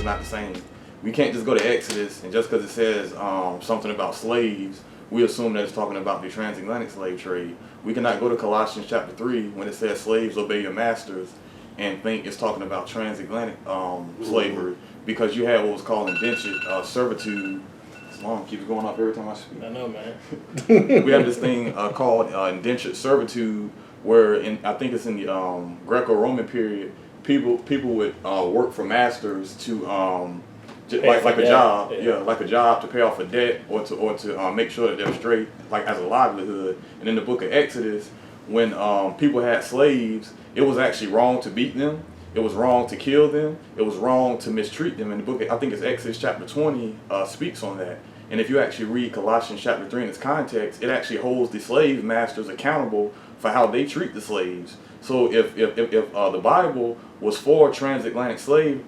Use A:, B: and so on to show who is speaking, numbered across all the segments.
A: is not the same. We can't just go to Exodus and just because it says something about slaves, we assume that it's talking about the transatlantic slave trade. We cannot go to Colossians chapter 3 when it says slaves obey your masters and think it's talking about transatlantic slavery, because you have what was called indentured servitude. It's long, keeps going up every time I speak.
B: I know, man.
A: We have this thing called indentured servitude, where I think it's in the Greco-Roman period, people would work for masters to like a job, like a job to pay off a debt or to make sure that they're straight, like as a livelihood. And in the book of Exodus, when people had slaves, it was actually wrong to beat them. It was wrong to kill them. It was wrong to mistreat them. And the book, I think it's Exodus chapter 20, speaks on that. And if you actually read Colossians chapter 3 in its context, it actually holds the slave masters accountable for how they treat the slaves. So if the Bible was for transatlantic slave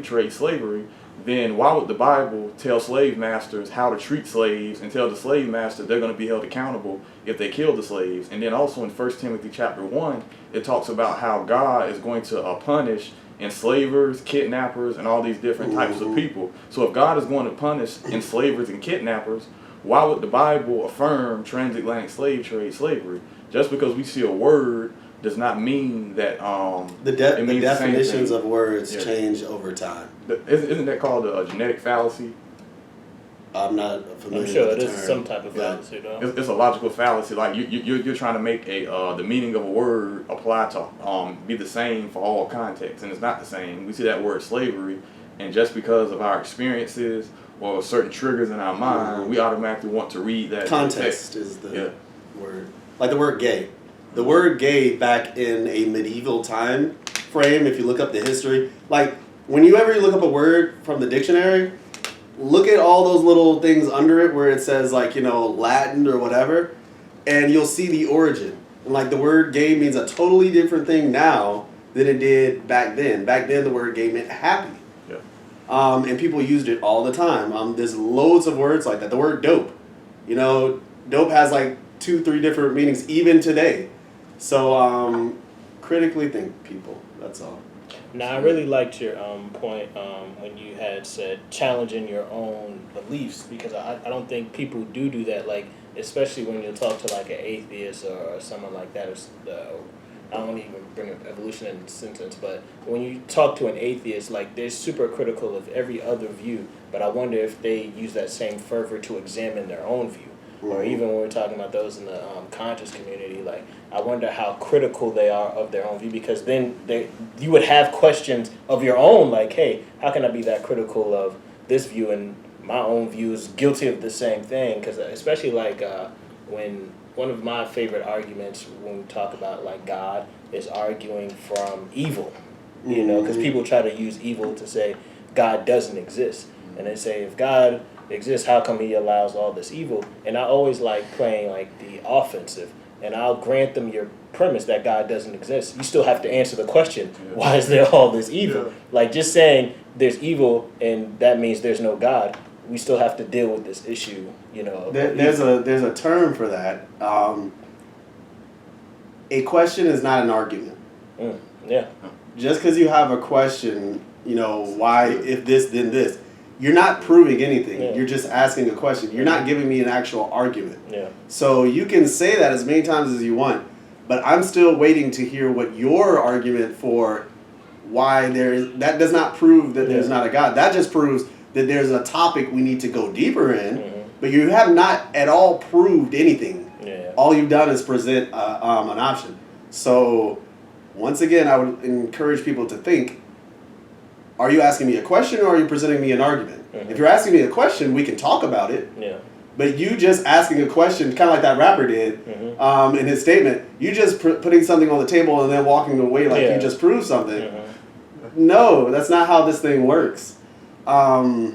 A: trade, slavery, then why would the Bible tell slave masters how to treat slaves and tell the slave masters they're going to be held accountable if they kill the slaves? And then also in 1 Timothy chapter 1, it talks about how God is going to punish enslavers, kidnappers, and all these different types of people. So if God is going to punish enslavers and kidnappers, why would the Bible affirm transatlantic slave trade, slavery? Just because we see a word does not mean that
C: the definitions of words change over time.
A: Isn't that called a genetic fallacy?
C: I'm not familiar.
B: I'm sure
C: with the
B: it is
C: term.
B: some type of fallacy, though.
A: It's a logical fallacy. Like you're trying to make the meaning of a word apply to be the same for all contexts, and it's not the same. We see that word slavery, and just because of our experiences or certain triggers in our mind, we automatically want to read that.
C: Context is the word. Like the word gay. The word gay back in a medieval time frame, if you look up the history, like whenever you look up a word from the dictionary, look at all those little things under it where it says like, Latin or whatever, and you'll see the origin. And like the word gay means a totally different thing now than it did back then. Back then the word gay meant happy.
A: Yeah.
C: And people used it all the time. There's loads of words like that. The word dope. Dope has like 2-3 different meanings even today. So critically think, people. That's all.
B: Now, I really liked your point when you had said challenging your own beliefs, because I don't think people do that, like, especially when you talk to like an atheist or someone like that. I don't even bring up evolution in the sentence, but when you talk to an atheist, like, they're super critical of every other view, but I wonder if they use that same fervor to examine their own view. Or even when we're talking about those in the conscious community, like, I wonder how critical they are of their own view, because then you would have questions of your own, like, hey, how can I be that critical of this view and my own view is guilty of the same thing? Because especially like when one of my favorite arguments when we talk about like God is arguing from evil, because people try to use evil to say God doesn't exist, and they say if God exists, how come he allows all this evil? And I always like playing like the offensive, and I'll grant them your premise that God doesn't exist. You still have to answer the question, why is there all this evil? Yeah. Like, just saying there's evil and that means there's no God, we still have to deal with this issue,
C: There's a term for that. A question is not an argument.
B: Yeah.
C: Just because you have a question, why, if this, then this, you're not proving anything. Yeah. You're just asking a question. You're not giving me an actual argument.
B: Yeah.
C: So you can say that as many times as you want, but I'm still waiting to hear what your argument for why that does not prove that there's not a God. That just proves that there's a topic we need to go deeper in, but you have not at all proved anything.
B: Yeah.
C: All you've done is present an option. So once again, I would encourage people to think, are you asking me a question or are you presenting me an argument? If you're asking me a question, we can talk about it.
B: Yeah.
C: But you just asking a question, kind of like that rapper did in his statement, you just putting something on the table and then walking away like you just proved something. No, that's not how this thing works. So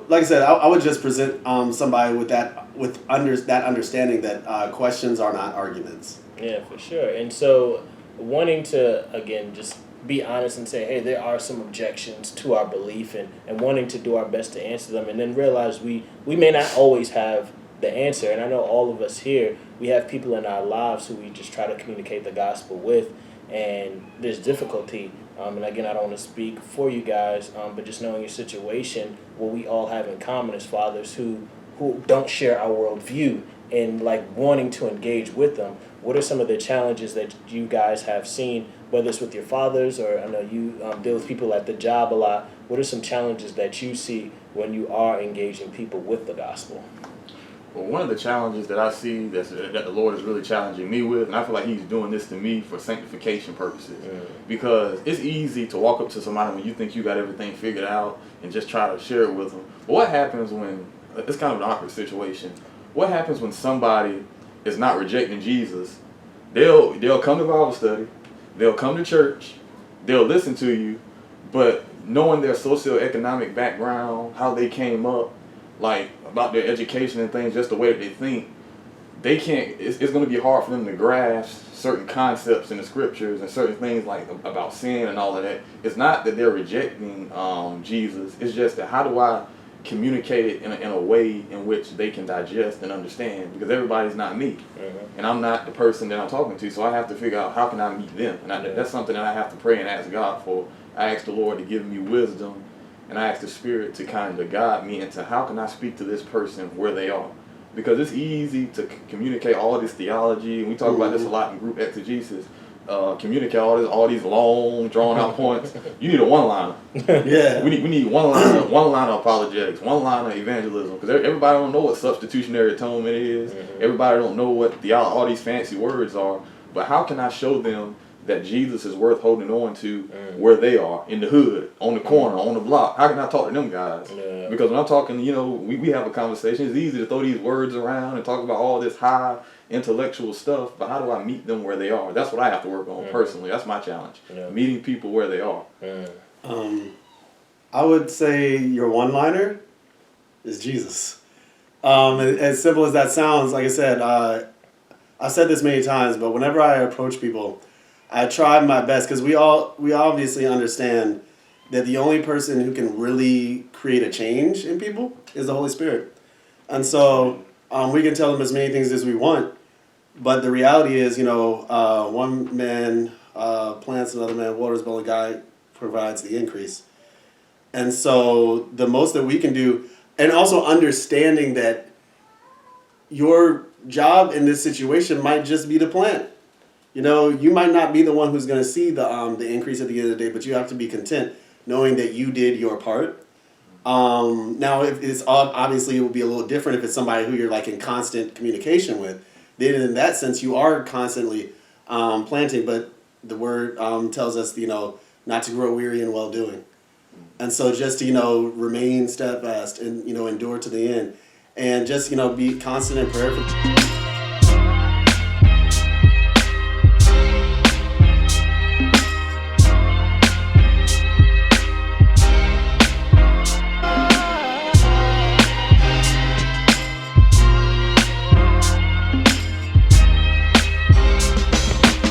C: like I said, I would just present somebody with that understanding that questions are not arguments.
B: Yeah, for sure. And so wanting to, again, just be honest and say, hey, there are some objections to our belief, and wanting to do our best to answer them, and then realize we may not always have the answer. And I know all of us here, we have people in our lives who we just try to communicate the gospel with, and there's difficulty. And again, I don't want to speak for you guys, but just knowing your situation, what we all have in common as fathers who don't share our worldview and like wanting to engage with them. What are some of the challenges that you guys have seen, whether it's with your fathers or I know you deal with people at the job a lot? What are some challenges that you see when you are engaging people with the gospel?
A: Well, one of the challenges that I see that the Lord is really challenging me with, and I feel like He's doing this to me for sanctification purposes, because it's easy to walk up to somebody when you think you got everything figured out and just try to share it with them. But what happens when, it's kind of an awkward situation, what happens when somebody is not rejecting Jesus? They'll come to Bible study, they'll come to church, they'll listen to you, but knowing their socioeconomic background, how they came up, like about their education and things, just the way that they think, they can't, it's going to be hard for them to grasp certain concepts in the scriptures and certain things like about sin and all of that. It's not that they're rejecting Jesus, it's just that how do I communicate it in a way in which they can digest and understand, because everybody's not me, and I'm not the person that I'm talking to, so I have to figure out how can I meet them, and that's something that I have to pray and ask God for. I ask the Lord to give me wisdom, and I ask the Spirit to kind of guide me into how can I speak to this person where they are, because it's easy to communicate all this theology, and we talk about this a lot in group exegesis. Communicate all these long, drawn out points. You need a one-liner.
C: Yeah.
A: We need one-liner apologetics, one-liner evangelism, because everybody don't know what substitutionary atonement is. Everybody don't know what all these fancy words are. But how can I show them that Jesus is worth holding on to where they are, in the hood, on the corner, on the block? How can I talk to them guys? Because when I'm talking, we have a conversation. It's easy to throw these words around and talk about all this high intellectual stuff, but how do I meet them where they are? That's what I have to work on personally. That's my challenge. Meeting people where they are.
C: I would say your one-liner is Jesus. As simple as that sounds, like I said, I've said this many times, but whenever I approach people, I try my best, because we obviously understand that the only person who can really create a change in people is the Holy Spirit. And so we can tell them as many things as we want, but the reality is, one man plants, another man waters, but the guy provides the increase. And so the most that we can do, and also understanding that your job in this situation might just be to plant. You might not be the one who's going to see the increase at the end of the day, but you have to be content knowing that you did your part. Now, if it's obviously it would be a little different if it's somebody who you're like in constant communication with. Then in that sense, you are constantly planting, but the word tells us, not to grow weary in well doing. And so just to, remain steadfast and, endure to the end, and just, be constant and prayerful.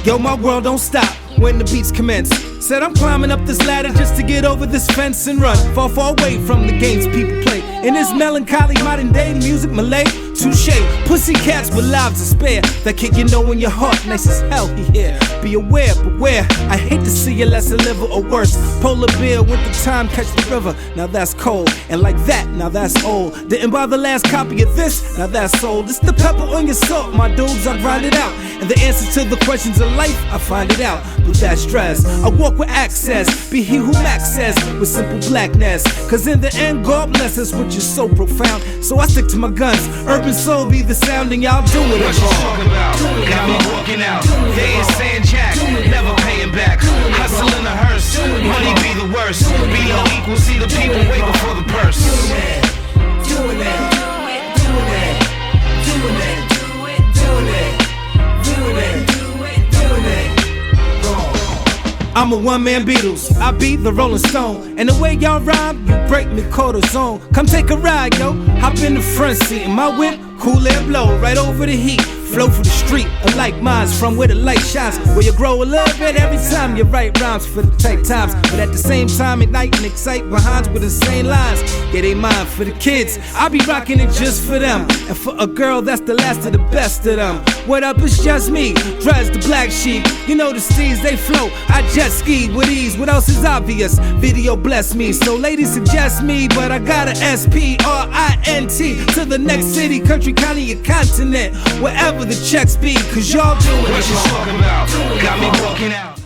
D: Yo, my world don't stop when the beats commence. Said I'm climbing up this ladder just to get over this fence and run far, far away from the games people play. In this melancholy modern day music, Malay, touche. Pussy cats with lives to spare that kick in your heart, nice as hell. Yeah, be aware, beware. I hate to see you less a liver or worse. Polar bear, winter time, catch the river. Now that's cold, and like that, now that's old. Didn't buy the last copy of this, now that's old. It's the pepper on your salt, my dudes, I grind it out. And the answer to the questions of life, I find it out. With that stress, I walk with access. Be he who Max says, with simple blackness. Cause in the end, God bless us, which is so profound. So I stick to my guns. Urban soul be the sound, and y'all doing it
E: what you talking about? Got me walking out. They ain't saying jack, never paying back. Hustling a hearse, money be the worst. Be your equal, see the people way before the purse.
F: Doing it, doing it, doing it, doing it, doing it, doing it, doing it.
D: I'm a one-man Beatles, I be the Rolling Stone. And the way y'all rhyme, you break me cortisone. Come take a ride, yo, hop in the front seat. In my whip, cool air blow right over the heat. flow for the street, unlike minds from where the light shines. Where you grow a little bit every time you write rhymes for the tight times. But at the same time, ignite and excite behinds with insane lines. Yeah, they mine for the kids. I be rocking it just for them. And for a girl, that's the last of the best of them. What up, it's just me, Drez the black sheep. You know the steeds, they float. I jet skied with ease. What else is obvious? Video bless me. So ladies suggest me, but I got a SPRINT to the next city, country, county, or continent. Wherever the checks be, cause y'all do it.
E: What you talking about? Got me walking out.